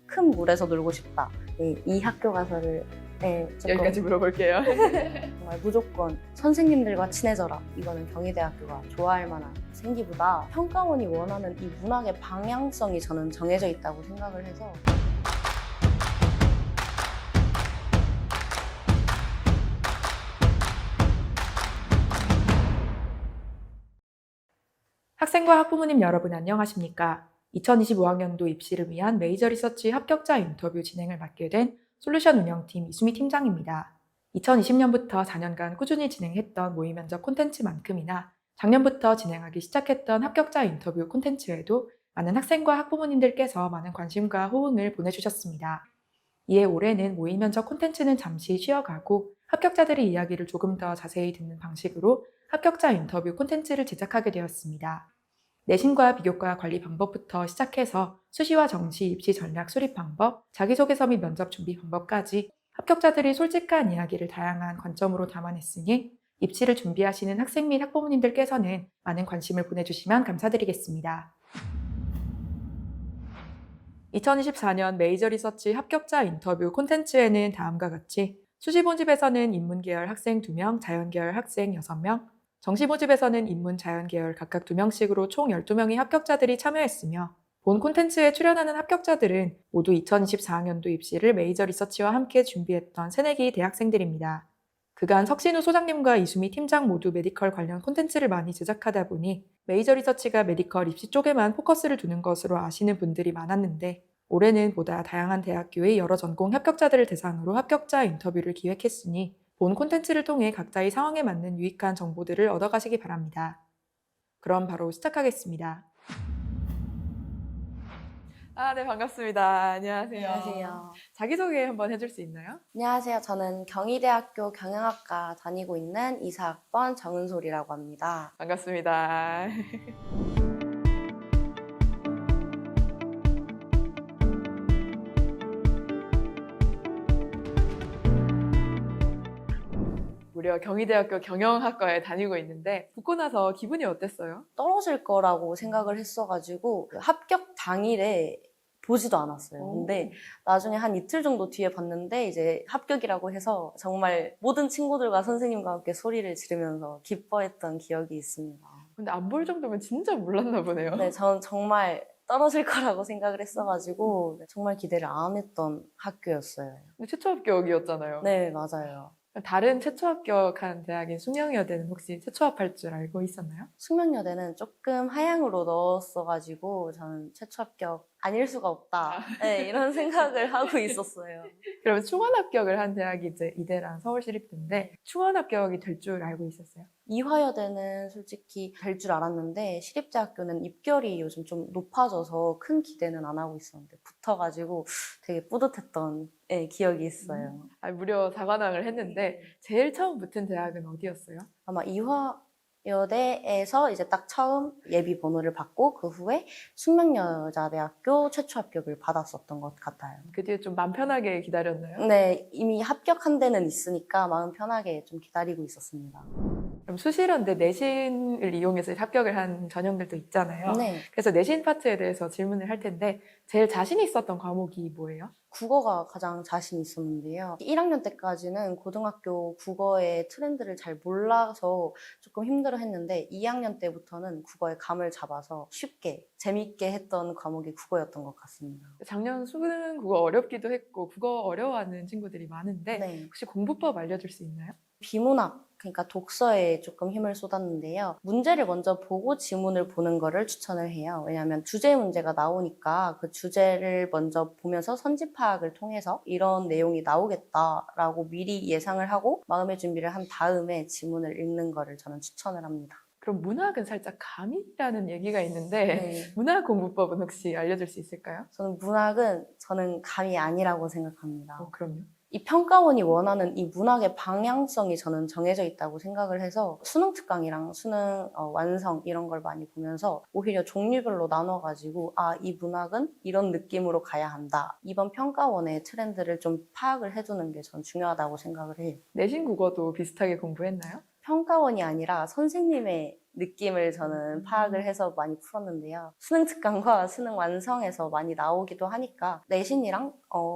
큰 물에서 놀고 싶다. 이 학교 가서를 조금 여기까지 물어볼게요. 정말 무조건 선생님들과 친해져라. 이거는 경희대학교가 좋아할 만한 생기보다 평가원이 원하는 이 문학의 방향성이 저는 정해져 있다고 생각을 해서 학생과 학부모님 여러분 안녕하십니까? 2025학년도 입시를 위한 메이저 리서치 합격자 인터뷰 진행을 맡게 된 솔루션 운영팀 이수미 팀장입니다. 2020년부터 4년간 꾸준히 진행했던 모의 면접 콘텐츠만큼이나 작년부터 진행하기 시작했던 합격자 인터뷰 콘텐츠에도 많은 학생과 학부모님들께서 많은 관심과 호응을 보내주셨습니다. 이에 올해는 모의 면접 콘텐츠는 잠시 쉬어가고 합격자들의 이야기를 조금 더 자세히 듣는 방식으로 합격자 인터뷰 콘텐츠를 제작하게 되었습니다. 내신과 비교과 관리 방법부터 시작해서 수시와 정시 입시 전략 수립 방법, 자기소개서 및 면접 준비 방법까지 합격자들이 솔직한 이야기를 다양한 관점으로 담아냈으니 입시를 준비하시는 학생 및 학부모님들께서는 많은 관심을 보내주시면 감사드리겠습니다. 2024년 메이저 리서치 합격자 인터뷰 콘텐츠에는 다음과 같이 수시 모집에서는 인문 계열 학생 2명, 자연 계열 학생 6명, 정시 모집에서는 인문, 자연 계열 각각 2명씩으로 총 12명의 합격자들이 참여했으며 본 콘텐츠에 출연하는 합격자들은 모두 2024학년도 입시를 메이저 리서치와 함께 준비했던 새내기 대학생들입니다. 그간 석신우 소장님과 이수미 팀장 모두 메디컬 관련 콘텐츠를 많이 제작하다 보니 메이저 리서치가 메디컬 입시 쪽에만 포커스를 두는 것으로 아시는 분들이 많았는데 올해는 보다 다양한 대학교의 여러 전공 합격자들을 대상으로 합격자 인터뷰를 기획했으니 본 콘텐츠를 통해 각자의 상황에 맞는 유익한 정보들을 얻어가시기 바랍니다. 그럼 바로 시작하겠습니다. 네, 반갑습니다. 안녕하세요. 안녕하세요. 자기소개 한번 해줄 수 있나요? 안녕하세요. 저는 경희대학교 경영학과 다니고 있는 이사학번 정은솔이라고 합니다. 반갑습니다. 무려 경희대학교 경영학과에 다니고 있는데 붙고 나서 기분이 어땠어요? 떨어질 거라고 생각을 했어가지고 그 합격 당일에 보지도 않았어요. 근데 나중에 한 이틀 정도 뒤에 봤는데 이제 합격이라고 해서 정말 모든 친구들과 선생님과 함께 소리를 지르면서 기뻐했던 기억이 있습니다. 근데 안 볼 정도면 진짜 몰랐나 보네요. 네, 저는 정말 떨어질 거라고 생각을 했어가지고 정말 기대를 안 했던 학교였어요. 근데 최초 합격이었잖아요. 네, 맞아요. 다른 최초 합격한 대학인 숙명여대는 혹시 최초 합할 줄 알고 있었나요? 숙명여대는 조금 하향으로 넣었어가지고 저는 최초 합격 아닐 수가 없다. 네, 이런 생각을 하고 있었어요. 그러면 충원 합격을 한 대학이 이제 이대랑 서울시립대인데 충원 합격이 될 줄 알고 있었어요? 이화여대는 솔직히 될 줄 알았는데 시립대학교는 입결이 요즘 좀 높아져서 큰 기대는 안 하고 있었는데 붙어가지고 되게 뿌듯했던 기억이 있어요. 무려 4관왕을 했는데 제일 처음 붙은 대학은 어디였어요? 아마 이화여대에서 이제 딱 처음 예비 번호를 받고 그 후에 숙명여자대학교 최초 합격을 받았었던 것 같아요. 그 뒤에 좀 마음 편하게 기다렸나요? 네, 이미 합격한 데는 있으니까 마음 편하게 좀 기다리고 있었습니다. 그럼 수시로인데 내신을 이용해서 합격을 한 전형들도 있잖아요. 네, 그래서 내신 파트에 대해서 질문을 할 텐데 제일 자신 있었던 과목이 뭐예요? 국어가 가장 자신 있었는데요. 1학년 때까지는 고등학교 국어의 트렌드를 잘 몰라서 조금 힘들어했는데 2학년 때부터는 국어의 감을 잡아서 쉽게 재밌게 했던 과목이 국어였던 것 같습니다. 작년 수능 국어 어렵기도 했고 국어 어려워하는 친구들이 많은데 네. 혹시 공부법 알려줄 수 있나요? 비문학, 그러니까 독서에 조금 힘을 쏟았는데요. 문제를 먼저 보고 지문을 보는 거를 추천을 해요. 왜냐하면 주제 문제가 나오니까 그 주제를 먼저 보면서 선지 파악을 통해서 이런 내용이 나오겠다라고 미리 예상을 하고 마음의 준비를 한 다음에 지문을 읽는 거를 저는 추천을 합니다. 그럼 문학은 살짝 감이라는 얘기가 있는데 네. 문학 공부법은 혹시 알려줄 수 있을까요? 저는 감이 아니라고 생각합니다. 그럼요. 이 평가원이 원하는 이 문학의 방향성이 저는 정해져 있다고 생각을 해서 수능 특강이랑 수능 완성 이런 걸 많이 보면서 오히려 종류별로 나눠가지고 이 문학은 이런 느낌으로 가야 한다. 이번 평가원의 트렌드를 좀 파악을 해두는 게 전 중요하다고 생각을 해요. 내신 국어도 비슷하게 공부했나요? 평가원이 아니라 선생님의 느낌을 저는 파악을 해서 많이 풀었는데요. 수능 특강과 수능 완성에서 많이 나오기도 하니까 내신이랑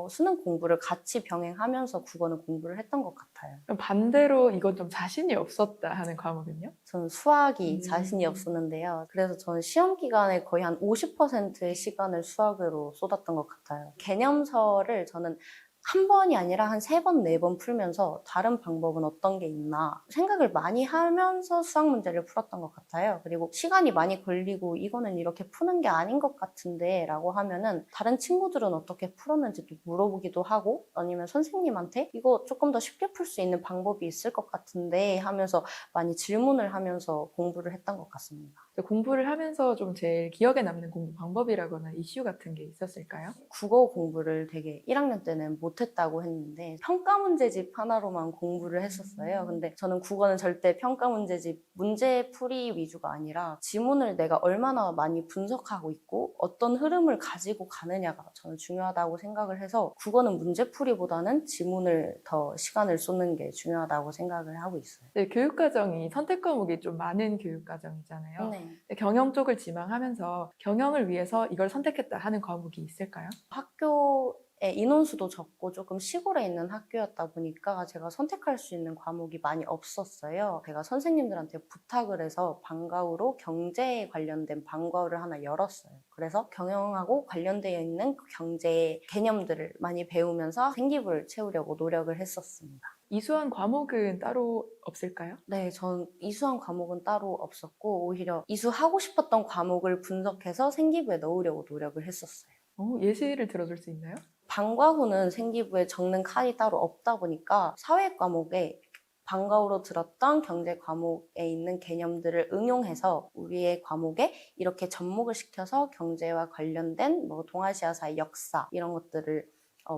수능 공부를 같이 병행하면서 국어는 공부를 했던 것 같아요. 그럼 반대로 이건 좀 자신이 없었다 하는 과목은요? 저는 수학이 자신이 없었는데요. 그래서 저는 시험 기간에 거의 한 50%의 시간을 수학으로 쏟았던 것 같아요. 개념서를 저는 한 번이 아니라 한 3번, 4번 풀면서 다른 방법은 어떤 게 있나 생각을 많이 하면서 수학 문제를 풀었던 것 같아요. 그리고 시간이 많이 걸리고 이거는 이렇게 푸는 게 아닌 것 같은데 라고 하면은 다른 친구들은 어떻게 풀었는지도 물어보기도 하고 아니면 선생님한테 이거 조금 더 쉽게 풀 수 있는 방법이 있을 것 같은데 하면서 많이 질문을 하면서 공부를 했던 것 같습니다. 공부를 하면서 좀 제일 기억에 남는 공부 방법이라거나 이슈 같은 게 있었을까요? 국어 공부를 되게 1학년 때는 못했다고 했는데 평가 문제집 하나로만 공부를 했었어요. 근데 저는 국어는 절대 평가 문제집 문제풀이 위주가 아니라 지문을 내가 얼마나 많이 분석하고 있고 어떤 흐름을 가지고 가느냐가 저는 중요하다고 생각을 해서 국어는 문제풀이보다는 지문을 더 시간을 쏟는 게 중요하다고 생각을 하고 있어요. 네, 교육과정이 선택 과목이 좀 많은 교육과정이잖아요. 네. 경영 쪽을 지망하면서 경영을 위해서 이걸 선택했다 하는 과목이 있을까요? 학교의 인원수도 적고 조금 시골에 있는 학교였다 보니까 제가 선택할 수 있는 과목이 많이 없었어요. 제가 선생님들한테 부탁을 해서 방과후로 경제에 관련된 방과후를 하나 열었어요. 그래서 경영하고 관련되어 있는 그 경제 개념들을 많이 배우면서 생기부를 채우려고 노력을 했었습니다. 이수한 과목은 따로 없을까요? 네, 전 이수한 과목은 따로 없었고 오히려 이수하고 싶었던 과목을 분석해서 생기부에 넣으려고 노력을 했었어요. 예시를 들어줄 수 있나요? 방과후는 생기부에 적는 칸이 따로 없다 보니까 사회 과목에 방과후로 들었던 경제 과목에 있는 개념들을 응용해서 우리의 과목에 이렇게 접목을 시켜서 경제와 관련된 뭐 동아시아사의 역사 이런 것들을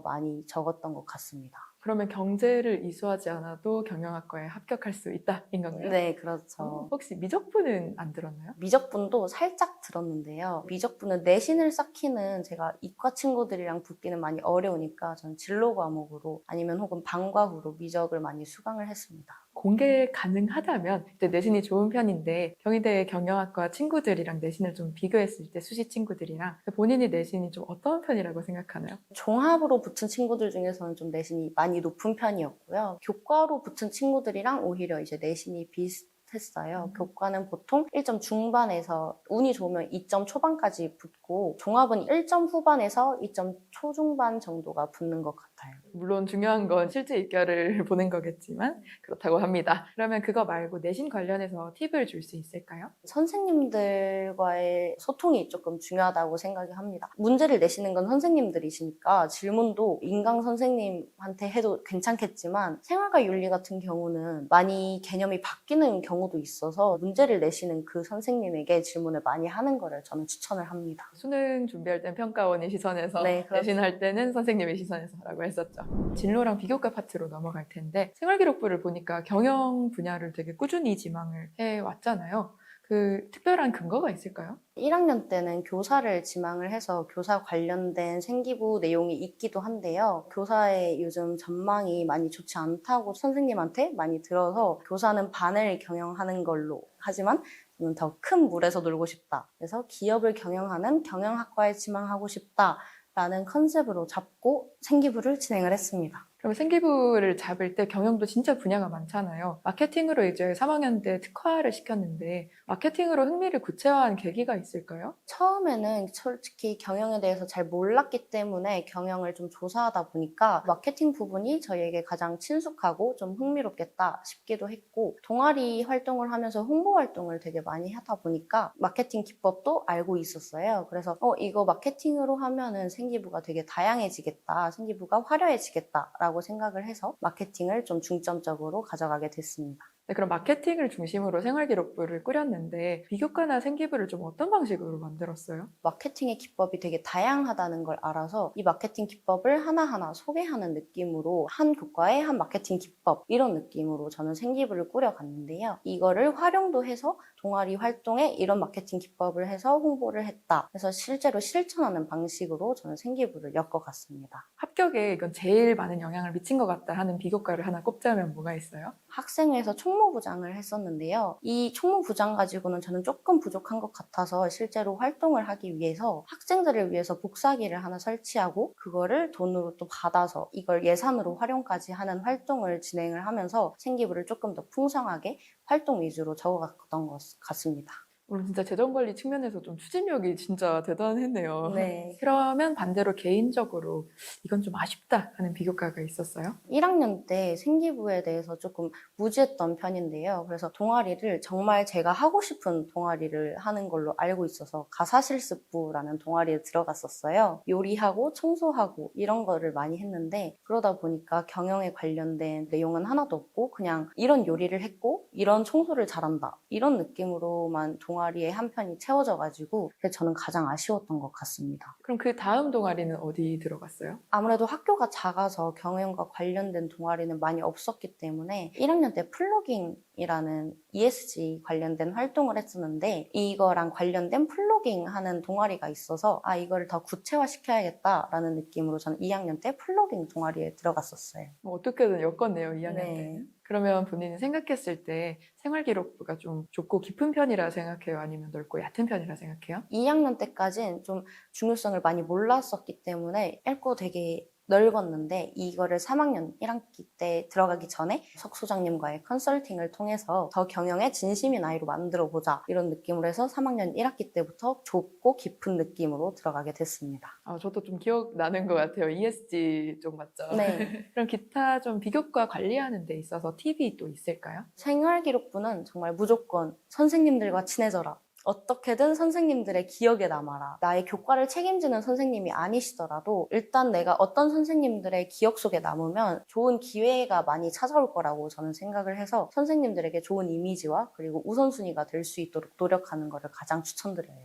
많이 적었던 것 같습니다. 그러면 경제를 이수하지 않아도 경영학과에 합격할 수 있다인 건가요? 네, 그렇죠. 혹시 미적분은 안 들었나요? 미적분도 살짝 들었는데요. 미적분은 내신을 쌓기는 제가 이과 친구들이랑 붙기는 많이 어려우니까 전 진로 과목으로 아니면 혹은 방과후로 미적을 많이 수강을 했습니다. 공개 가능하다면 이제 내신이 좋은 편인데 경희대 경영학과 친구들이랑 내신을 좀 비교했을 때 수시 친구들이랑 본인이 내신이 좀 어떤 편이라고 생각하나요? 종합으로 붙은 친구들 중에서는 좀 내신이 많이 높은 편이었고요. 교과로 붙은 친구들이랑 오히려 이제 내신이 비슷했어요. 교과는 보통 1점 중반에서 운이 좋으면 2점 초반까지 붙고 종합은 1점 후반에서 2점 초중반 정도가 붙는 것 같아요. 물론 중요한 건 실제 입결을 보는 거겠지만 그렇다고 합니다. 그러면 그거 말고 내신 관련해서 팁을 줄 수 있을까요? 선생님들과의 소통이 조금 중요하다고 생각이 합니다. 문제를 내시는 건 선생님들이시니까 질문도 인강 선생님한테 해도 괜찮겠지만 생활과 윤리 같은 경우는 많이 개념이 바뀌는 경우도 있어서 문제를 내시는 그 선생님에게 질문을 많이 하는 거를 저는 추천을 합니다. 수능 준비할 땐 평가원의 시선에서 네, 그렇죠. 내신할 때는 선생님의 시선에서라고 했었죠. 진로랑 비교과 파트로 넘어갈 텐데 생활기록부를 보니까 경영 분야를 되게 꾸준히 지망을 해왔잖아요. 그 특별한 근거가 있을까요? 1학년 때는 교사를 지망을 해서 교사 관련된 생기부 내용이 있기도 한데요. 교사의 요즘 전망이 많이 좋지 않다고 선생님한테 많이 들어서 교사는 반을 경영하는 걸로 하지만 저는 더 큰 물에서 놀고 싶다. 그래서 기업을 경영하는 경영학과에 지망하고 싶다라는 컨셉으로 잡고 생기부를 진행을 했습니다. 그럼 생기부를 잡을 때 경영도 진짜 분야가 많잖아요. 마케팅으로 이제 3학년 때 특화를 시켰는데 마케팅으로 흥미를 구체화한 계기가 있을까요? 처음에는 솔직히 경영에 대해서 잘 몰랐기 때문에 경영을 좀 조사하다 보니까 마케팅 부분이 저희에게 가장 친숙하고 좀 흥미롭겠다 싶기도 했고 동아리 활동을 하면서 홍보 활동을 되게 많이 하다 보니까 마케팅 기법도 알고 있었어요. 그래서 이거 마케팅으로 하면은 생기부가 되게 다양해지겠다, 생기부가 화려해지겠다라고 생각을 해서 마케팅을 좀 중점적으로 가져가게 됐습니다. 네, 그럼 마케팅을 중심으로 생활기록부를 꾸렸는데 비교과나 생기부를 좀 어떤 방식으로 만들었어요? 마케팅의 기법이 되게 다양하다는 걸 알아서 이 마케팅 기법을 하나하나 소개하는 느낌으로 한 교과에 한 마케팅 기법 이런 느낌으로 저는 생기부를 꾸려갔는데요. 이거를 활용도 해서 동아리 활동에 이런 마케팅 기법을 해서 홍보를 했다. 그래서 실제로 실천하는 방식으로 저는 생기부를 엮어갔습니다. 합격에 이건 제일 많은 영향을 미친 것 같다 하는 비교과를 하나 꼽자면 뭐가 있어요? 학생회에서 총 총무부장을 했었는데요. 이 총무부장 가지고는 저는 조금 부족한 것 같아서 실제로 활동을 하기 위해서 학생들을 위해서 복사기를 하나 설치하고 그거를 돈으로 또 받아서 이걸 예산으로 활용까지 하는 활동을 진행을 하면서 생기부를 조금 더 풍성하게 활동 위주로 적어갔던 것 같습니다. 물론 진짜 재정관리 측면에서 좀 추진력이 진짜 대단했네요. 네. 그러면 반대로 개인적으로 이건 좀 아쉽다 하는 비교과가 있었어요? 1학년 때 생기부에 대해서 조금 무지했던 편인데요. 그래서 동아리를 정말 제가 하고 싶은 동아리를 하는 걸로 알고 있어서 가사실습부라는 동아리에 들어갔었어요. 요리하고 청소하고 이런 거를 많이 했는데 그러다 보니까 경영에 관련된 내용은 하나도 없고 그냥 이런 요리를 했고 이런 청소를 잘한다 이런 느낌으로만 동아리의 한 편이 채워져가지고 저는 가장 아쉬웠던 것 같습니다. 그럼 그 다음 동아리는 어디 들어갔어요? 아무래도 학교가 작아서 경영과 관련된 동아리는 많이 없었기 때문에 1학년 때 플로깅이라는 ESG 관련된 활동을 했었는데 이거랑 관련된 플로깅 하는 동아리가 있어서 이거를 더 구체화시켜야겠다라는 느낌으로 저는 2학년 때 플로깅 동아리에 들어갔었어요. 어떻게든 엮었네요, 2학년 네. 때는. 그러면 본인이 생각했을 때 생활기록부가 좀 좁고 깊은 편이라 생각해요? 아니면 넓고 얕은 편이라 생각해요? 2학년 때까지는 좀 중요성을 많이 몰랐었기 때문에 읽고 되게 넓었는데 이거를 3학년 1학기 때 들어가기 전에 석 소장님과의 컨설팅을 통해서 더 경영에 진심인 아이로 만들어보자 이런 느낌으로 해서 3학년 1학기 때부터 좁고 깊은 느낌으로 들어가게 됐습니다. 저도 좀 기억나는 것 같아요. ESG 쪽 맞죠? 네. 그럼 기타 좀 비교과 관리하는 데 있어서 팁이 또 있을까요? 생활기록부는 정말 무조건 선생님들과 친해져라. 어떻게든 선생님들의 기억에 남아라. 나의 교과를 책임지는 선생님이 아니시더라도 일단 내가 어떤 선생님들의 기억 속에 남으면 좋은 기회가 많이 찾아올 거라고 저는 생각을 해서 선생님들에게 좋은 이미지와 그리고 우선순위가 될 수 있도록 노력하는 것을 가장 추천드려요.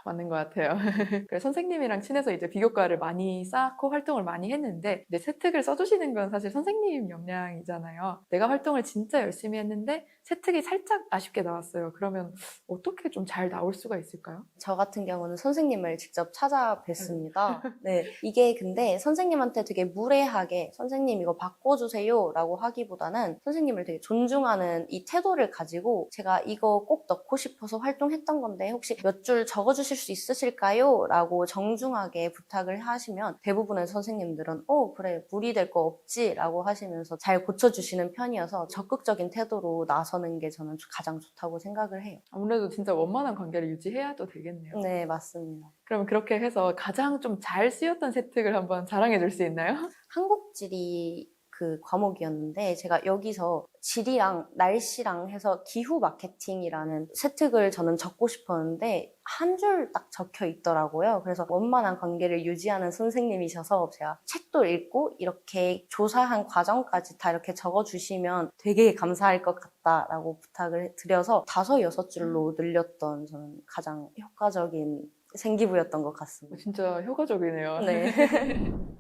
맞는 것 같아요. 그래 선생님이랑 친해서 이제 비교과를 많이 쌓고 활동을 많이 했는데 근데 세특을 써주시는 건 사실 선생님 역량이잖아요. 내가 활동을 진짜 열심히 했는데 세특이 살짝 아쉽게 나왔어요. 그러면 어떻게 좀 잘 나올 수가 있을까요? 저 같은 경우는 선생님을 직접 찾아뵀습니다. 네, 이게 근데 선생님한테 되게 무례하게 선생님 이거 바꿔주세요 라고 하기보다는 선생님을 되게 존중하는 이 태도를 가지고 제가 이거 꼭 넣고 싶어서 활동했던 건데 혹시 몇 줄 적어주실 수 있으실까요? 라고 정중하게 부탁을 하시면 대부분의 선생님들은 그래 무리될 거 없지 라고 하시면서 잘 고쳐주시는 편이어서 적극적인 태도로 나서는 게 저는 가장 좋다고 생각을 해요. 아무래도 진짜 원만한 관계를 유지해야 또 되겠네요. 네, 맞습니다. 그러면 그렇게 해서 가장 좀 잘 쓰였던 세특을 한번 자랑해 줄 수 있나요? 한국지리 그 과목이었는데 제가 여기서 지리랑 날씨랑 해서 기후 마케팅이라는 세특을 저는 적고 싶었는데 한 줄 딱 적혀 있더라고요. 그래서 원만한 관계를 유지하는 선생님이셔서 제가 책도 읽고 이렇게 조사한 과정까지 다 이렇게 적어주시면 되게 감사할 것 같다라고 부탁을 드려서 5, 6줄로 늘렸던 저는 가장 효과적인 생기부였던 것 같습니다. 진짜 효과적이네요. 네.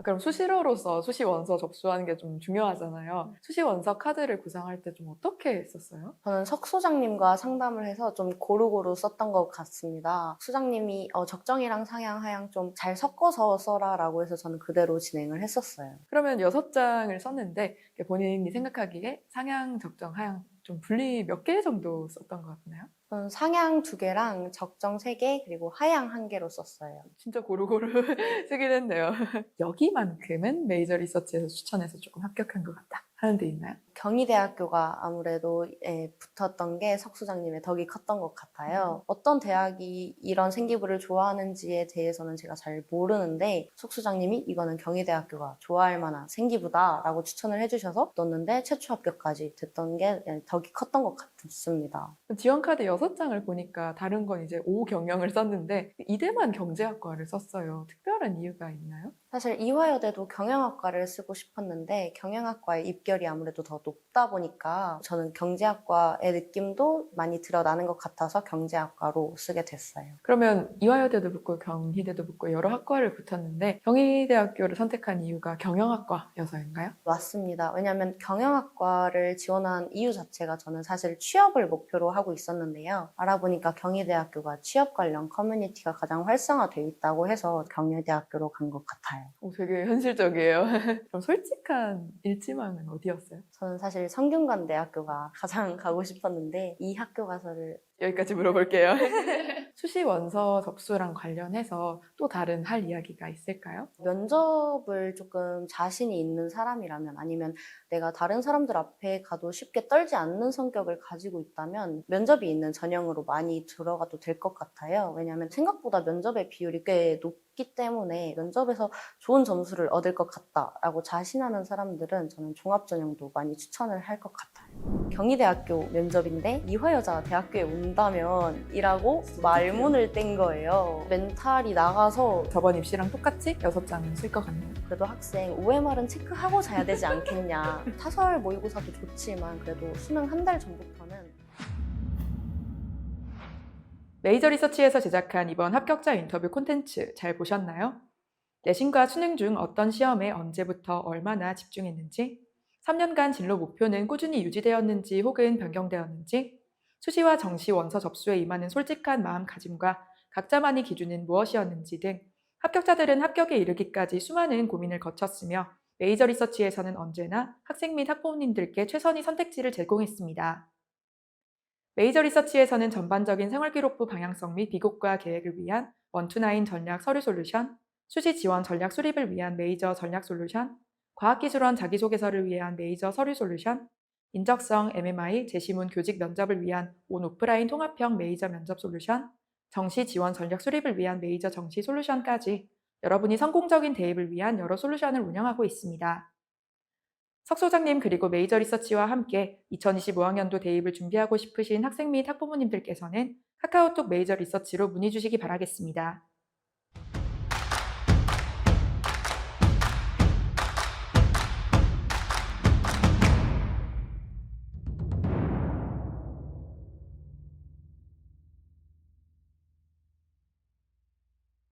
그럼 수시로로서 수시 원서 접수하는 게 좀 중요하잖아요. 수시 원서 카드를 구상할 때 좀 어떻게 했었어요? 저는 석 소장님과 상담을 해서 좀 고루고루 썼던 것 같습니다. 소장님이 적정이랑 상향, 하향 좀 잘 섞어서 써라라고 해서 저는 그대로 진행을 했었어요. 그러면 6장을 썼는데 본인이 생각하기에 상향, 적정, 하향 좀 분리 몇 개 정도 썼던 것 같나요? 저는 상향 2개랑 적정 3개 그리고 하향 1개로 썼어요. 진짜 고루고루 쓰긴 했네요. 여기만큼은 메이저 리서치에서 추천해서 조금 합격한 것 같다 하는 데 있나요? 경희대학교가 아무래도 붙었던 게 석 소장님의 덕이 컸던 것 같아요. 어떤 대학이 이런 생기부를 좋아하는지에 대해서는 제가 잘 모르는데 석 소장님이 이거는 경희대학교가 좋아할 만한 생기부다라고 추천을 해주셔서 넣었는데 최초 합격까지 됐던 게 덕이 컸던 것 같습니다. 지원 카드 6장을 보니까 다른 건 이제 5경영을 썼는데 이대만 경제학과를 썼어요. 특별한 이유가 있나요? 사실 이화여대도 경영학과를 쓰고 싶었는데 경영학과의 입결이 아무래도 더 높다 보니까 저는 경제학과의 느낌도 많이 드러나는 것 같아서 경제학과로 쓰게 됐어요. 그러면 이화여대도 붙고 경희대도 붙고 여러 학과를 붙었는데 경희대학교를 선택한 이유가 경영학과여서인가요? 맞습니다. 왜냐하면 경영학과를 지원한 이유 자체가 저는 사실 취업을 목표로 하고 있었는데요. 알아보니까 경희대학교가 취업 관련 커뮤니티가 가장 활성화되어 있다고 해서 경희대학교로 간 것 같아요. 되게 현실적이에요. 그럼 솔직한 일지망은 어디 어디였어요? 저는 사실 성균관대학교가 가장 가고 싶었는데 이 학교 가서를 여기까지 물어볼게요. 수시 원서 접수랑 관련해서 또 다른 할 이야기가 있을까요? 면접을 조금 자신이 있는 사람이라면 아니면 내가 다른 사람들 앞에 가도 쉽게 떨지 않는 성격을 가지고 있다면 면접이 있는 전형으로 많이 들어가도 될 것 같아요. 왜냐하면 생각보다 면접의 비율이 꽤 높기 때문에 면접에서 좋은 점수를 얻을 것 같다라고 자신하는 사람들은 저는 종합전형도 많이 추천을 할 것 같아요. 경희대학교 면접인데 이화여자 대학교에 온다면 이라고 말문을 뗀 거예요. 멘탈이 나가서 저번 입시랑 똑같이 6장은 쓸 것 같네요. 그래도 학생 OMR은 체크하고 자야 되지 않겠냐. 타설 모의고사도 좋지만 그래도 수능 한 달 전부터는 메이저 리서치에서 제작한 이번 합격자 인터뷰 콘텐츠 잘 보셨나요? 내신과 수능 중 어떤 시험에 언제부터 얼마나 집중했는지, 3년간 진로 목표는 꾸준히 유지되었는지 혹은 변경되었는지, 수시와 정시 원서 접수에 임하는 솔직한 마음가짐과 각자만의 기준은 무엇이었는지 등 합격자들은 합격에 이르기까지 수많은 고민을 거쳤으며 메이저 리서치에서는 언제나 학생 및 학부모님들께 최선의 선택지를 제공했습니다. 메이저 리서치에서는 전반적인 생활기록부 방향성 및 비교과 계획을 위한 129 전략 서류 솔루션, 수시 지원 전략 수립을 위한 메이저 전략 솔루션, 과학기술원 자기소개서를 위한 메이저 서류 솔루션, 인적성 MMI 제시문 교직 면접을 위한 온 오프라인 통합형 메이저 면접 솔루션, 정시 지원 전략 수립을 위한 메이저 정시 솔루션까지 여러분이 성공적인 대입을 위한 여러 솔루션을 운영하고 있습니다. 석 소장님 그리고 메이저 리서치와 함께 2025학년도 대입을 준비하고 싶으신 학생 및 학부모님들께서는 카카오톡 메이저 리서치로 문의 주시기 바라겠습니다.